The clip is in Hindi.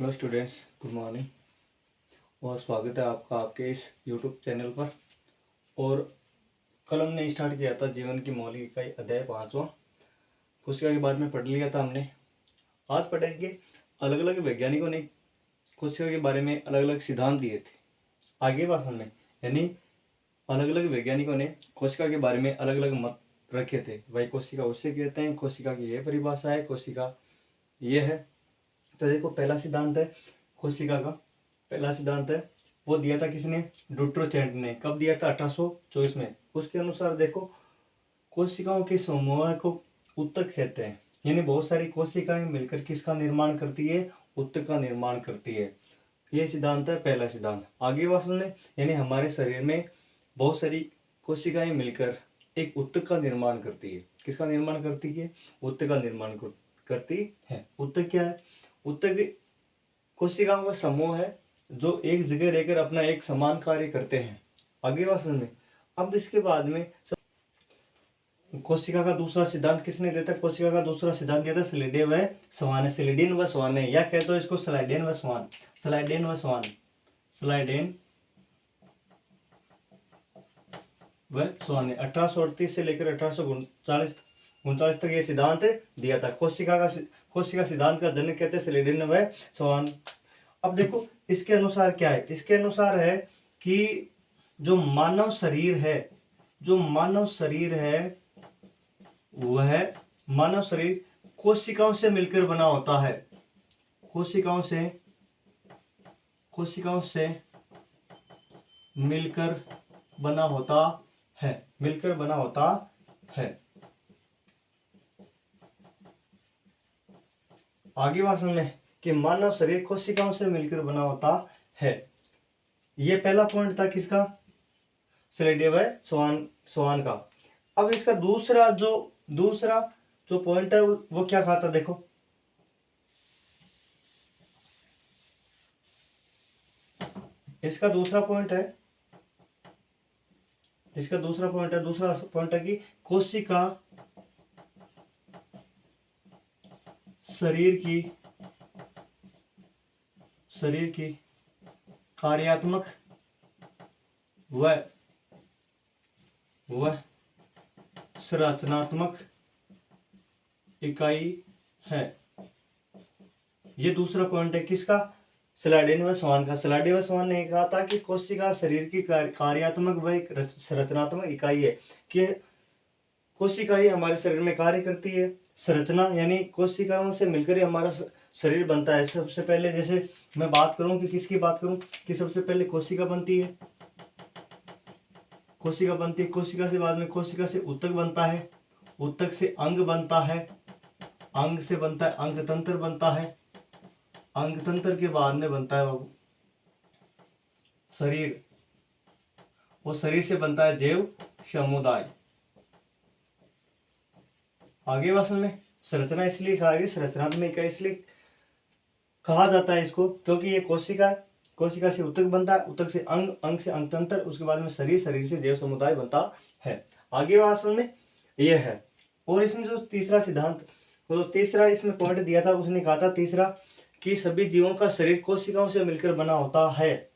हेलो स्टूडेंट्स, गुड मॉर्निंग और स्वागत है आपका आपके इस यूट्यूब चैनल पर। और कल हमने स्टार्ट किया था जीवन की मौलिक इकाई अध्याय 5वां कोशिका के बारे में पढ़ लिया था हमने। आज पढ़ेंगे अलग अलग वैज्ञानिकों ने कोशिका के बारे में अलग अलग सिद्धांत दिए थे आगे भाषण में, यानी अलग अलग वैज्ञानिकों ने कोशिका के बारे में अलग अलग मत रखे थे। भाई कोशिका उसे कहते हैं, कोशिका की यह परिभाषा है, कोशिका ये है। तो देखो पहला सिद्धांत है कोशिका का, पहला सिद्धांत है वो दिया था किसने? डुट्रोचेंट ने। कब दिया था? 1824 में। उसके अनुसार देखो कोशिकाओं के समूह को उत्तक कहते हैं, यानी बहुत सारी कोशिकाएं मिलकर किसका निर्माण करती है? उत्तक का निर्माण करती है। ये सिद्धांत है पहला सिद्धांत। आगे बात सुन ले, यानी हमारे शरीर में बहुत सारी कोशिकाएं मिलकर एक उत्तक का निर्माण करती है। किसका निर्माण करती है? उत्तक का निर्माण करती है। उत्तक क्या है? उत्तक कोशिकाओं का समूह है जो एक जगह रहकर अपना एक समान कार्य करते हैं। आगे बात समझ में। अब इसके बाद में कोशिका का दूसरा सिद्धांत किसने दिया था? कोशिका का दूसरा सिद्धांत दिया था स्लाइडे व स्वान। स्लाइडेन व स्वान है, या कहते हो इसको स्लाइडेन व स्वान। स्लाइडेन व स्वान, स्लाइडेन व स्वान ने 1838 से लेकर 1839 तक ये सिद्धांत दिया था। कोशिका सिद्धांत का जनक कहते हैं स्लाइडेन व स्वान। अब देखो इसके अनुसार क्या है? इसके अनुसार है कि जो मानव शरीर है वह मानव शरीर कोशिकाओं से मिलकर बना होता है। कोशिकाओं से मिलकर बना होता है। आगे बात सुन लें कि मानव शरीर कोशिकाओं से मिलकर बना होता है। ये पहला पॉइंट था किसका? स्लाइडे व स्वान का। अब इसका दूसरा जो पॉइंट है वो क्या कहा था? देखो इसका दूसरा पॉइंट है कोशिका शरीर की कार्यात्मक व संरचनात्मक इकाई है। ये दूसरा पॉइंट है किसका? स्लाइडेन व स्वान का। स्लाइडेन व स्वान ने कहा था कि कोशिका शरीर की कार्यात्मक व संरचनात्मक इकाई है, कि कोशिका ही हमारे शरीर में कार्य करती है। संरचना यानी कोशिकाओं से मिलकर ही हमारा शरीर बनता है। सबसे पहले जैसे मैं बात करूं कि किसकी बात करूं कि सबसे पहले कोशिका बनती है। कोशिका से बाद में कोशिका से उत्तक बनता है, उत्तक से अंग बनता है, अंग से बनता है अंगतंत्र बनता है, अंगतंत्र के बाद में बनता है शरीर, और शरीर से बनता है जैव समुदाय। आगे वासन में संरचना इसलिए कहा गया, संरचनात्मक इकाई इसलिए कहा जाता है इसको क्योंकि ये कोशिका से उत्तक बनता है, उत्तक से अंग, अंग से अंगतंत्र, उसके बाद में शरीर, शरीर से जैव समुदाय बनता है। आगे वासन में यह है। और इसमें जो तीसरा सिद्धांत, तो तीसरा इसमें पॉइंट दिया था, उसने कहा था तीसरा कि सभी जीवों का शरीर कोशिकाओं से मिलकर बना होता है।